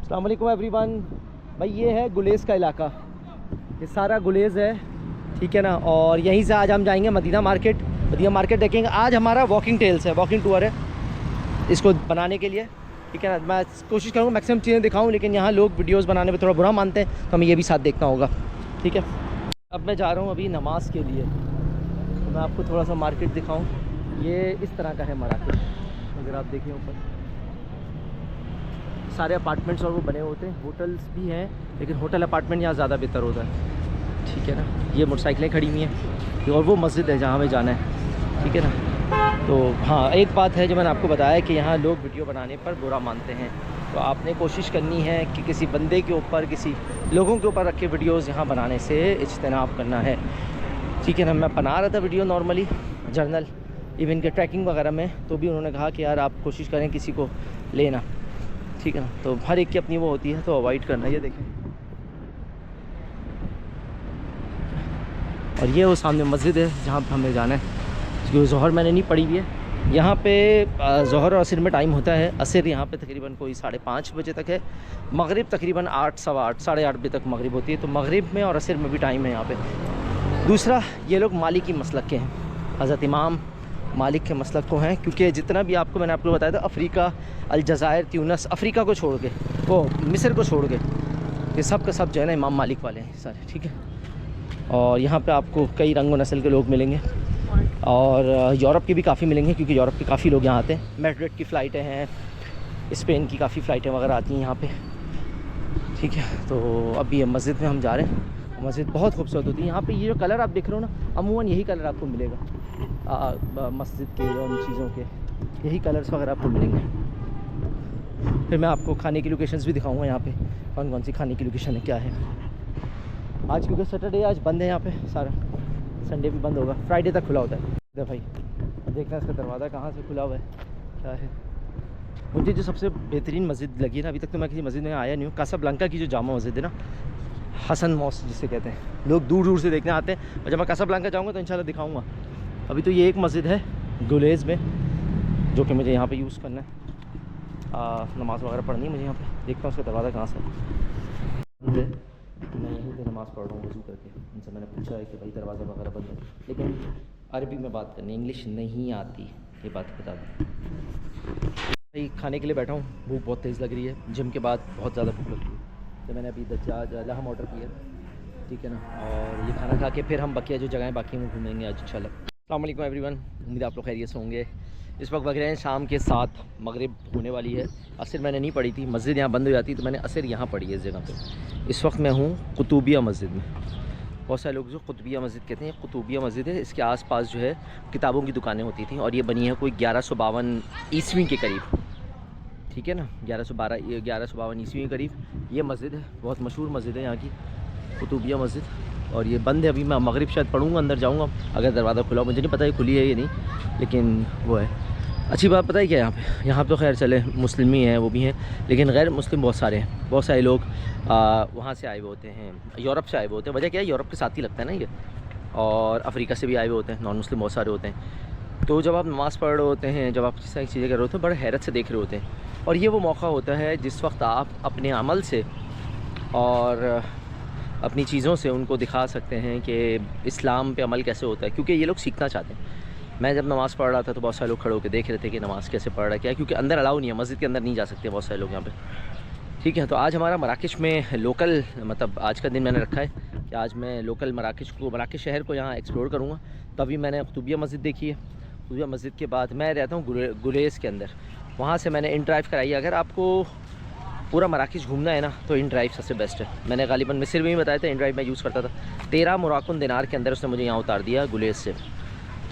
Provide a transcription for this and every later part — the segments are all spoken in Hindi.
अस्सलाम वालेकुम एवरीवन। भाई ये है गुलेज़ का इलाका, ये सारा गुलेज़ है, ठीक है ना। और यहीं से आज हम जाएंगे मदीना मार्केट। मदीना मार्केट देखेंगे। आज हमारा वॉकिंग टेल्स है, वॉकिंग टूर है इसको बनाने के लिए, ठीक है ना। मैं कोशिश करूँगा मैक्सिमम चीज़ें दिखाऊँ, लेकिन यहाँ लोग वीडियोज़ बनाने में थोड़ा बुरा मानते हैं, तो हमें ये भी साथ देखना होगा, ठीक है। अब मैं जा रहा हूँ अभी नमाज़ के लिए, तो मैं आपको थोड़ा सा मार्केट दिखाऊँ। ये इस तरह का है मार्केट, अगर आप देखें ऊपर सारे अपार्टमेंट्स और वो बने होते हैं, होटल्स भी हैं, लेकिन होटल अपार्टमेंट यहाँ ज़्यादा बेहतर होता है, ठीक है ना। ये मोटरसाइकिलें खड़ी हुई हैं और वो मस्जिद है जहाँ हमें जाना है, ठीक है ना। तो हाँ, एक बात है जो मैंने आपको बताया कि यहाँ लोग वीडियो बनाने पर बुरा मानते हैं, तो आपने कोशिश करनी है कि किसी बंदे के ऊपर, किसी लोगों के ऊपर रख के वीडियोज़ यहाँ बनाने से इज्तनाब करना है, ठीक है ना। मैं बना रहा था वीडियो नॉर्मली जर्नल इवन के ट्रैकिंग वगैरह में, तो भी उन्होंने कहा कि यार आप कोशिश करें किसी को लेना, ठीक है ना। तो हर एक की अपनी वो होती है, तो अवॉइड करना। ये देखें, और ये वो सामने मस्जिद है जहाँ पे हमें जाना है, क्योंकि ज़ोहर मैंने नहीं पढ़ी हुई है। यहाँ पे ज़ोहर और असर में टाइम होता है। असर यहाँ पे तकरीबन कोई 5:30 बजे तक है, मगरिब तकरीबन 8, सवा 8, 8:30 बजे तक मगरिब होती है। तो मगरिब में और असर में भी टाइम है यहाँ पे। दूसरा, ये लोग मालिकी मसलक के हैं, हज़रत इमाम मालिक के मसलक को हैं, क्योंकि जितना भी मैंने आपको बताया था, अफ्रीका, अलजायर, ट्यूनस, अफ्रीका को छोड़ के, वो मिस्र को छोड़ के, ये सब का सब जो है ना इमाम मालिक वाले हैं सारे, ठीक है। और यहाँ पे आपको कई रंग व नस्ल के लोग मिलेंगे, और यूरोप के भी काफ़ी मिलेंगे, क्योंकि यूरोप के काफ़ी लोग यहाँ आते हैं। मैड्रिड की फ़्लाइटें हैं, स्पेन की काफ़ी फ़्लाइटें वगैरह आती हैं यहाँ पे, ठीक है। तो अभी मस्जिद में हम जा रहे हैं। मस्जिद बहुत खूबसूरत होती है यहाँ पे। ये जो कलर आप देख रहे हो ना, अमूमन यही कलर आपको मिलेगा मस्जिद के और उन चीज़ों के, यही कलर्स वगैरह आपको मिलेंगे। फिर मैं आपको खाने की लोकेशंस भी दिखाऊंगा यहाँ पे, कौन कौन सी खाने की लोकेशन है, क्या है। आज क्योंकि सैटरडे आज बंद है यहाँ पे सारा, संडे भी बंद होगा, फ्राइडे तक खुला होता है। भाई देखना इसका दरवाज़ा कहाँ से खुला हुआ है, क्या है। मुझे जो सबसे बेहतरीन मस्जिद लगी ना, अभी तक तो मैं किसी मस्जिद में आया नहीं हूँ, कासाब्लांका की जो जामा मस्जिद है ना, हसन मॉस्क जिसे कहते हैं, लोग दूर दूर से देखने आते हैं। और जब मैं कासाब्लांका जाऊँगा तो इंशाल्लाह दिखाऊँगा। अभी तो ये एक मस्जिद है गुलेज़ में, जो कि मुझे यहाँ पे यूज़ करना है, नमाज़ वगैरह पढ़नी है मुझे यहाँ पे। देखता हूँ उसका दरवाज़ा कहाँ से है। मैं यहीं पे नमाज़ पढ़ रहा हूँ वज़ू करके। उनसे मैंने पूछा है कि भाई दरवाज़ा वगैरह बंद है, लेकिन अरबी में बात करनी, इंग्लिश नहीं आती, ये बात बता दूँ। भाई खाने के लिए बैठा हूँ, भूख बहुत तेज़ लग रही है, जिम के बाद बहुत ज़्यादा भूख लग रही है। तो मैंने अभी दज्जाज लहम ऑर्डर किया, ठीक है ना। और ये खाना खा के फिर हम बकिया जो जगहें बाकी में घूमेंगे आज इंशाल्लाह। अस्सलाम वालेकुम एवरीवन, उम्मीद आप लोग खैरियत से होंगे। इस वक्त वगैरह हैं शाम के 7, मगरिब होने वाली है। असर मैंने नहीं पढ़ी थी, मस्जिद यहाँ बंद हो जाती, तो मैंने असर यहाँ पढ़ी है इस जगह पे। इस वक्त मैं हूँ कुतुबिया मस्जिद में। बहुत सारे लोग जो कुतुबिया मस्जिद कहते हैं, कुतुबिया मस्जिद है। इसके आसपास जो है किताबों की दुकानें होती थी, और ये बनी है कोई 1152 ईस्वी के करीब, ठीक है ना। 1152 ईस्वी के करीब ये मस्जिद है। बहुत मशहूर मस्जिद है यहाँ की, कुतुबिया मस्जिद। और ये बंद है अभी। मैं मगरिब शायद पढ़ूँगा, अंदर जाऊँगा अगर दरवाज़ा खुला हो। मुझे नहीं पता ये खुली है या नहीं, लेकिन वो है। अच्छी बात पता है क्या, यहाँ तो खैर चले मुस्लिम ही हैं, वो भी हैं, लेकिन गैर मुस्लिम बहुत सारे हैं। बहुत सारे लोग वहाँ से आए हुए होते हैं, यूरोप से आए हुए होते हैं। वजह क्या है, यूरोप के साथ ही लगता है ना ये, और अफ्रीका से भी आए हुए होते हैं। नॉन मुस्लिम बहुत सारे होते हैं। तो जब आप नमाज़ पढ़ रहे होते हैं, जब आप किसी सारी चीज़ें कर रहे होते हैं, बड़े हैरत से देख रहे होते हैं। और ये वो मौका होता है जिस वक्त आप अपने अमल से और अपनी चीज़ों से उनको दिखा सकते हैं कि इस्लाम पे अमल कैसे होता है, क्योंकि ये लोग सीखना चाहते हैं। मैं जब नमाज़ पढ़ रहा था तो बहुत सारे लोग खड़े होकर देख रहे थे कि नमाज़ कैसे पढ़ रहा है, क्या है, क्योंकि अंदर अलाउ नहीं है, मस्जिद के अंदर नहीं जा सकते बहुत सारे लोग यहाँ पे, ठीक है। तो आज हमारा मराकश में लोकल, मतलब आज का दिन मैंने रखा है कि आज मैं लोकल मराकश शहर को यहाँ एक्सप्लोर करूँगा। तो अभी मैंने कुतुबिया मस्जिद देखी है। कुतुबिया मस्जिद के बाद मैं रहता हूँ गुलेज़ के अंदर, वहाँ से मैंने इन ड्राइव कराई है। अगर आपको पूरा मराकश घूमना है ना, तो इन ड्राइव सबसे बेस्ट है। मैंने गालिबन मिस्र में ही बताया था, इन ड्राइव मैं यूज़ करता था। 13 मुराकुन दिनार के अंदर उसने मुझे यहाँ उतार दिया गुलेज़ से,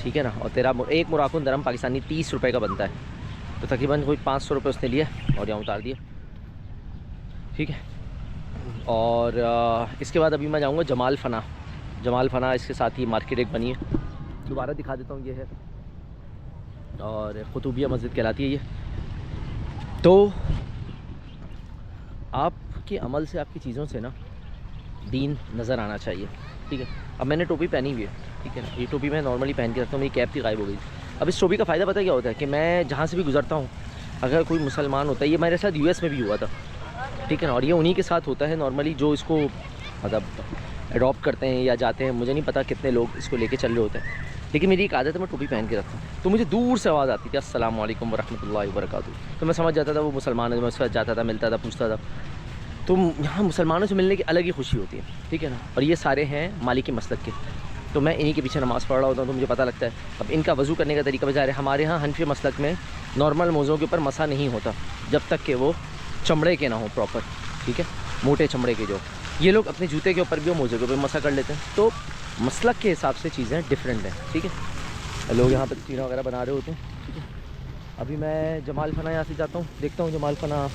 ठीक है ना। और 1 मुराकुन दरम पाकिस्तानी 30 रुपये का बनता है, तो तकरीबन कोई 500 रुपये उसने लिया और यहाँ उतार दिया, ठीक है। और इसके बाद अभी मैं जाऊँगा जमाल फ़ना। इसके साथ ही मार्केट एक बनी है, दोबारा दिखा देता हूँ, ये है, और कुतुबिया मस्जिद कहलाती है ये। तो आपके अमल से, आपकी चीज़ों से ना दीन नज़र आना चाहिए, ठीक है। अब मैंने टोपी पहनी हुई है, ठीक है ना। ये टोपी मैं नॉर्मली पहन के रखता हूँ, मेरी कैप थी गायब हो गई। अब इस टोपी का फ़ायदा पता क्या होता है कि मैं जहाँ से भी गुजरता हूँ, अगर कोई मुसलमान होता है, ये मेरे साथ यूएस में भी हुआ था, ठीक है ना। और ये उन्हीं के साथ होता है नॉर्मली जो इसको मतलब अडॉप्ट करते हैं या जाते हैं। मुझे नहीं पता कितने लोग इसको लेके चल रहे होते हैं, लेकिन मेरी एक आदत है, मैं टोपी पहन के रखता हूँ। तो मुझे दूर से आवाज़ आती थी अस्सलाम वालेकुम वरहमतुल्लाहि वबरकातुहू, तो मैं समझ जाता था वो मुसलमान है। मैं उसके साथ जाता था, मिलता था, पूछता था। तो यहाँ मुसलमानों से मिलने की अलग ही खुशी होती है, ठीक है ना। और ये सारे हैं मालिकी मसलक के, तो मैं इन्हीं के पीछे नमाज़ पढ़ रहा होता हूँ, तो मुझे पता लगता है। अब इनका वज़ू करने का तरीका बजा रहे हैं। हमारे यहाँ हनफी मसलक में नॉर्मल मोज़ों के ऊपर मसा नहीं होता जब तक कि वो चमड़े के ना हो प्रॉपर, ठीक है, मोटे चमड़े के। जो ये लोग अपने जूते के ऊपर भी और मोज़े के ऊपर मसा कर लेते हैं। तो मसलक के हिसाब से चीज़ें डिफरेंट हैं, ठीक है। लोग यहाँ पर तस्वीरें वगैरह बना रहे होते हैं, ठीक है। अभी मैं जमाल फना यहाँ से जाता हूँ, देखता हूँ जमाल फना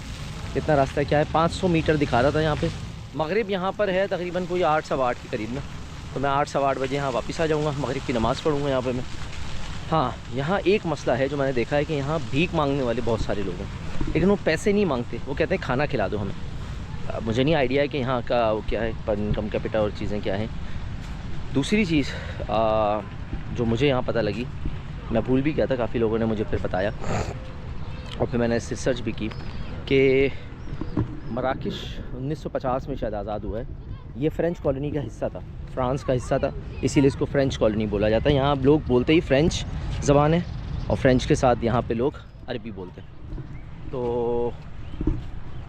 कितना रास्ता क्या है। 500 मीटर दिखा रहा था यहाँ पे। मगरिब यहाँ पर है तकरीबन कोई 8 सवा 8 के करीब ना, तो मैं 8 सवा 8 बजे यहाँ वापस आ जाऊँगा, मगरिब की नमाज़ पढ़ूँगा यहाँ पे मैं। हाँ, यहाँ एक मसला है जो मैंने देखा है कि यहाँ भीख मांगने वाले बहुत सारे लोग हैं, लेकिन वो पैसे नहीं मांगते, वो कहते हैं खाना खिला दो हमें। मुझे नहीं आइडिया है कि यहाँ का वो क्या है, पर इनकम कैपिटा और चीज़ें क्या हैं। दूसरी चीज़ जो मुझे यहाँ पता लगी, मैं भूल भी गया था, काफ़ी लोगों ने मुझे फिर बताया और फिर मैंने इससे सर्च भी की कि मराकश 1950 में शायद आज़ाद हुआ है। ये फ़्रेंच कॉलोनी का हिस्सा था, फ्रांस का हिस्सा था, इसीलिए इसको फ़्रेंच कॉलोनी बोला जाता है। यहाँ लोग बोलते ही फ़्रेंच ज़बान है और फ़्रेंच के साथ यहाँ पे लोग अरबी बोलते हैं। तो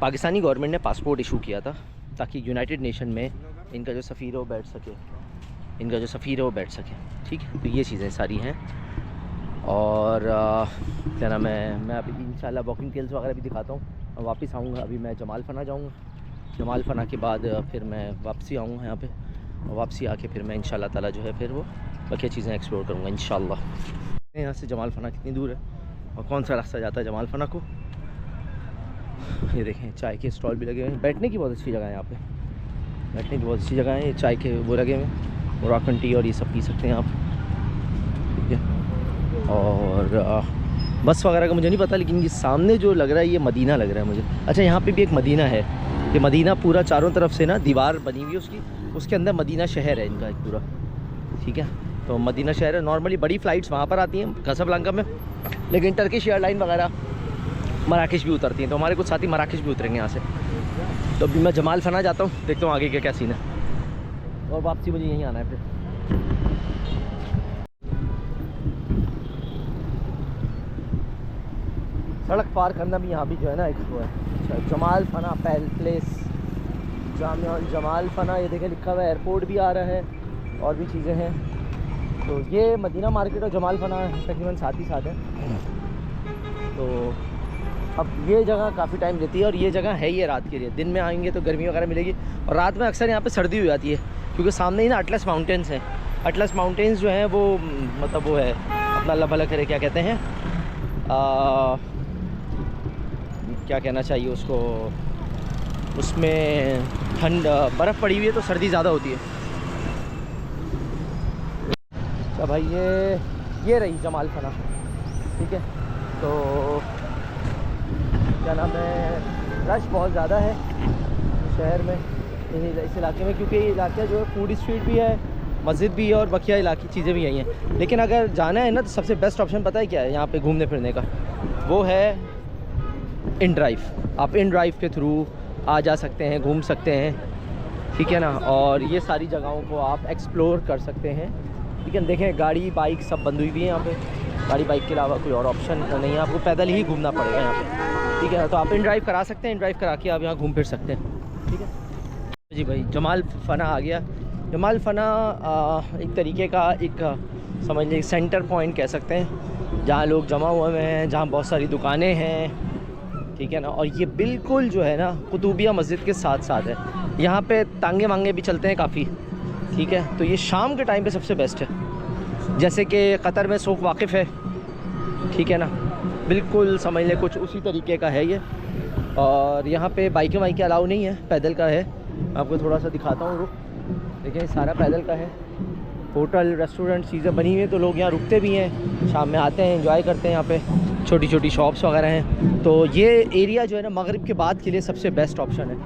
पाकिस्तानी गवर्नमेंट ने पासपोर्ट इशू किया था ताकि यूनाइटेड नेशन में इनका जो सफ़ीर है वो बैठ सके, ठीक है। तो ये चीज़ें सारी हैं। और क्या नाम है, मैं अभी इंशाल्लाह वॉकिंग टेल्स वगैरह भी दिखाता हूँ और वापस आऊँगा। अभी मैं जमाल फना जाऊँगा, जमाल फना के बाद फिर मैं वापसी आऊँगा यहाँ पे, और वापसी आके फिर मैं इंशाल्लाह ताला जो है फिर वो बाकी चीज़ें एक्सप्लोर करूँगा इंशाल्लाह। यहाँ से जमाल फना कितनी दूर है और कौन सा रास्ता जाता है जमाल फना को। ये देखें चाय के स्टॉल भी लगे हुए हैं, बैठने की बहुत अच्छी जगह है यहाँ पे, बैठने की बहुत अच्छी जगह है। ये चाय के वो लगे हुए हैं, मोरक्कन टी और ये सब पी सकते हैं आप, ठीक है। और बस वगैरह का मुझे नहीं पता, लेकिन ये सामने जो लग रहा है ये मदीना लग रहा है मुझे। अच्छा, यहाँ पे भी एक मदीना है, ये मदीना पूरा चारों तरफ से ना दीवार बनी हुई है उसकी, उसके अंदर मदीना शहर है इनका एक पूरा, ठीक है। तो मदीना शहर है। नॉर्मली बड़ी फ़्लाइट्स वहाँ पर आती हैं कासाब्लांका में, लेकिन टर्किश एयरलाइन वगैरह मराकश भी उतरती हैं, तो हमारे कुछ साथी मराकश भी उतरेंगे यहाँ से। तो अभी मैं जमाल फना जाता हूँ, देखता हूँ आगे क्या क्या सीन है, और वापसी मुझे यहीं आना है फिर। सड़क पार करना भी यहाँ भी जो है ना एक वो है, जमाल फना प्लेस, जमाल फना, ये देखें लिखा हुआ है। एयरपोर्ट भी आ रहा है और भी चीज़ें हैं। तो ये मदीना मार्केट और जमाल फना तकरीबन साथ ही साथ है। तो अब ये जगह काफ़ी टाइम लेती है, और ये जगह है ये रात के लिए। दिन में आएंगे तो गर्मी वगैरह मिलेगी, और रात में अक्सर यहाँ पे सर्दी हो जाती है, क्योंकि सामने ही ना अटलस माउंटेन्स हैं। अटलस माउंटेन्स जो हैं वो मतलब वो है अपना अल्लाह भला करे, क्या कहते हैं, क्या कहना चाहिए उसको, उसमें ठंड बर्फ़ पड़ी हुई है तो सर्दी ज़्यादा होती है। अच्छा भाई, ये रही जमाल फना, ठीक है। तो क्या नाम है, रश बहुत ज़्यादा है शहर में, इस इलाके में, क्योंकि ये इलाका जो है फूड स्ट्रीट भी है, मस्जिद भी है और बकिया इलाकी चीज़ें भी यही हैं। लेकिन अगर जाना है ना तो सबसे बेस्ट ऑप्शन पता है क्या है यहाँ पे घूमने फिरने का, वो है इन ड्राइव। आप इन ड्राइव के थ्रू आ जा सकते हैं, घूम सकते हैं, ठीक है ना। और ये सारी जगहों को आप एक्सप्लोर कर सकते हैं, ठीक है। देखें गाड़ी बाइक सब बंद हुई भी है यहाँ पे, गाड़ी बाइक के अलावा कोई और ऑप्शन नहीं है, आपको पैदल ही घूमना पड़ेगा यहाँ पे, ठीक है। तो आप इन ड्राइव करा सकते हैं, इन ड्राइव करा के आप यहाँ घूम फिर सकते हैं, ठीक है जी। भाई जमाल फना आ गया। जमाल फना एक तरीके का एक समझ लीजिए सेंटर पॉइंट कह सकते हैं, जहाँ लोग जमा हुए हैं, जहाँ बहुत सारी दुकानें हैं, ठीक है ना। और ये बिल्कुल जो है ना कुतुबिया मस्जिद के साथ साथ है। यहाँ पे तांगे मांगे भी चलते हैं काफ़ी, ठीक है। तो ये शाम के टाइम पे सबसे बेस्ट है, जैसे कि कतर में सूक़ वाक़िफ़ है, ठीक है ना, बिल्कुल समझ लें कुछ उसी तरीके का है ये। और यहाँ पे बाइकें वाइकें अलाउ नहीं है, पैदल का है। आपको थोड़ा सा दिखाता हूँ, रुक, देखिए सारा पैदल का है। होटल रेस्टोरेंट चीज़ें बनी हुई हैं, तो लोग यहाँ रुकते भी हैं, शाम में आते हैं, एंजॉय करते हैं। यहाँ पे छोटी छोटी शॉप्स वगैरह हैं। तो ये एरिया जो है ना मगरिब के बाद के लिए सबसे बेस्ट ऑप्शन है,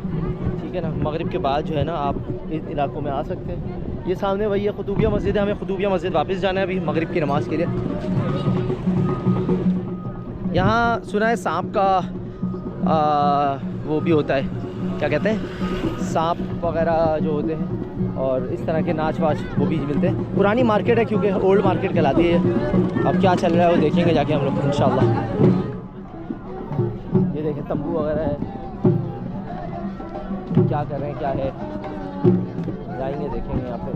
ठीक है ना। मगरिब के बाद जो है ना आप इस इलाकों में आ सकते हैं। ये सामने वही है कुतुबिया मस्जिद है, हमें कुतुबिया मस्जिद वापस जाना है अभी मगरिब की नमाज़ के लिए। यहाँ सुना है सांप का वो भी होता है, क्या कहते हैं, सांप वगैरह जो होते हैं, और इस तरह के नाच वाच वो भी मिलते हैं। पुरानी मार्केट है क्योंकि ओल्ड मार्केट कहलाती है। अब क्या चल रहा है वो देखेंगे जाके हम लोग इंशाल्लाह। ये देखें तंबू वगैरह है, क्या कर रहे हैं क्या है, जाएंगे देखेंगे यहाँ पे।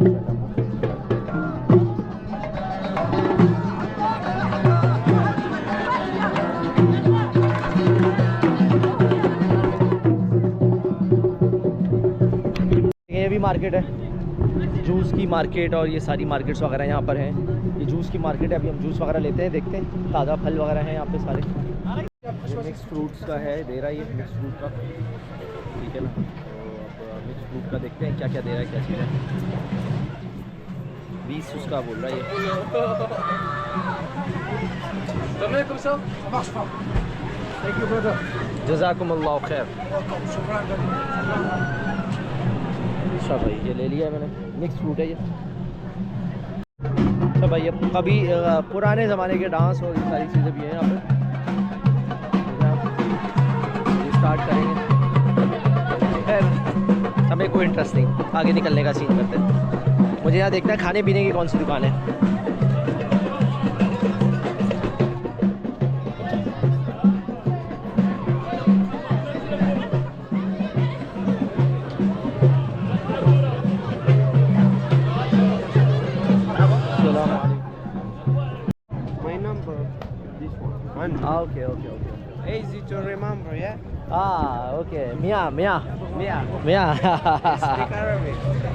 ये भी मार्केट है, जूस की मार्केट, और ये सारी मार्केट्स वगैरह यहाँ पर हैं। ये जूस की मार्केट है, अभी हम जूस वगैरह लेते हैं, देखते हैं ताज़ा फल वगैरह हैं यहाँ पे सारे। मिक्स फ्रूट्स का है, दे रहा है ये मिक्स फ्रूट का, ठीक है ना। तो अब मिक्स फ्रूट का देखते हैं क्या क्या दे रहा है, क्या चीज़ है। 20 उसका बोल रहा है ये। जज़ाकुमुल्लाह खैर। अच्छा भाई ये ले लिया मैंने, मिक्स फ्रूट है ये। अच्छा भाई अब कभी पुराने ज़माने के डांस और ये सारी चीज़ें भी हैं यहाँ पे, ये स्टार्ट करेंगे। खैर हमें कोई इंटरेस्ट नहीं, आगे निकलने का सीन करते हैं। मुझे यहाँ देखना है खाने पीने की कौन सी दुकान है। Okay, okay, okay. Easy to remember, yeah? Okay. Mia. Mia. Speak Arabic.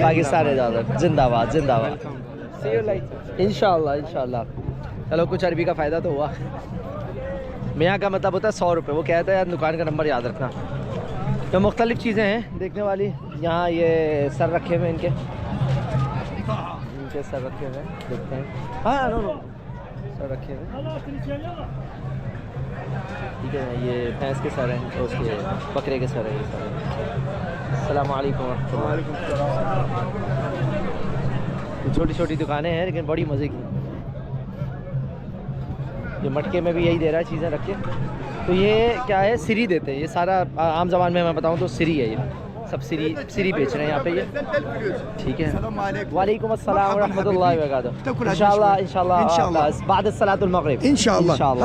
Pakistani दौलत जिंदाबाद See you later. इंशाल्लाह। चलो कुछ अरबी का फ़ायदा तो हुआ। मियाँ का मतलब होता है 100 रुपये। वो कहता है यार दुकान का नंबर याद रखना। तो मुख्तलिफ़ चीज़ें हैं देखने वाली। यहाँ ये सर रखे हुए इनके सर रखे हुए देखते हैं। हाँ नो सर रखे हुए, ठीक है। ये भैंस के सर हैं, तो उसके बकरे के सर हैं ये सारे। अस्सलाम वालेकुम। छोटी छोटी दुकानें हैं लेकिन बड़ी मज़े की। ये मटके में भी यही दे रहा है चीज़ें रख के। तो ये क्या है, सिरी देते हैं। ये सारा आम ज़बान में मैं बताऊँ तो सिरी है, ये सब सिरी बेच रहे हैं यहाँ पे ये, ठीक है। वालेकुम अस्सलाम व रहमतुल्लाहि व बरकातुहू। इंशाल्लाह बाद सलातुल मगरिब इंशाल्लाह।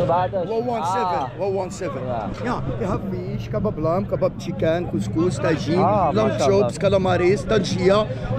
117 117. Ja, you have fish, kebab lamb, kebab chicken, couscous, tagine, Ah, lamb mashallah. chops, calamaris, tangia.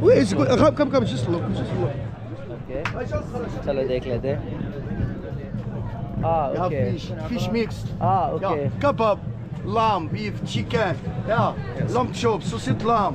Wait, come, just look. Okay. चलो देख लेते हैं। You have okay. fish mix. okay. Ja, kebab, lamb, beef, chicken. Ja, lamb chops, saucisse lamb.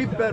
pepper,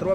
3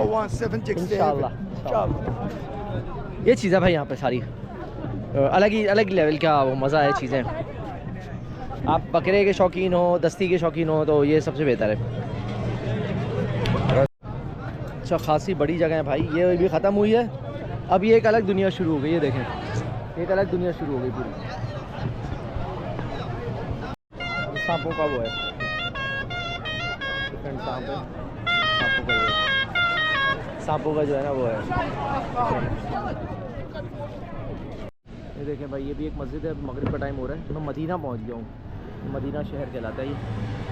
117 इंशाल्लाह। ये चीज़ है भाई यहाँ पे सारी अलग लेवल का वो मज़ा है चीज़ें। आप बकरे के शौकीन हो, दस्ती के शौकीन हो तो ये सबसे बेहतर है। अच्छा खासी बड़ी जगह है भाई, ये भी ख़त्म हुई है। अब ये एक अलग दुनिया शुरू हो गई, ये देखें एक अलग दुनिया शुरू हो गई पूरी। सांपों का वो है डिफरेंट सांपों का जो है ना वो है। ये देखें भाई ये भी एक मस्जिद है। मगरिब का टाइम हो रहा है तो मैं मदीना पहुंच गया हूँ। मदीना शहर कहलाता है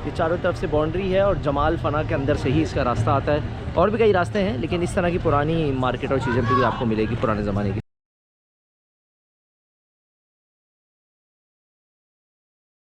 ये चारों तरफ से बाउंड्री है और जमाल फना के अंदर से ही इसका रास्ता आता है। और भी कई रास्ते हैं लेकिन इस तरह की पुरानी मार्केट और चीज़ें भी आपको मिलेगी पुराने ज़माने की।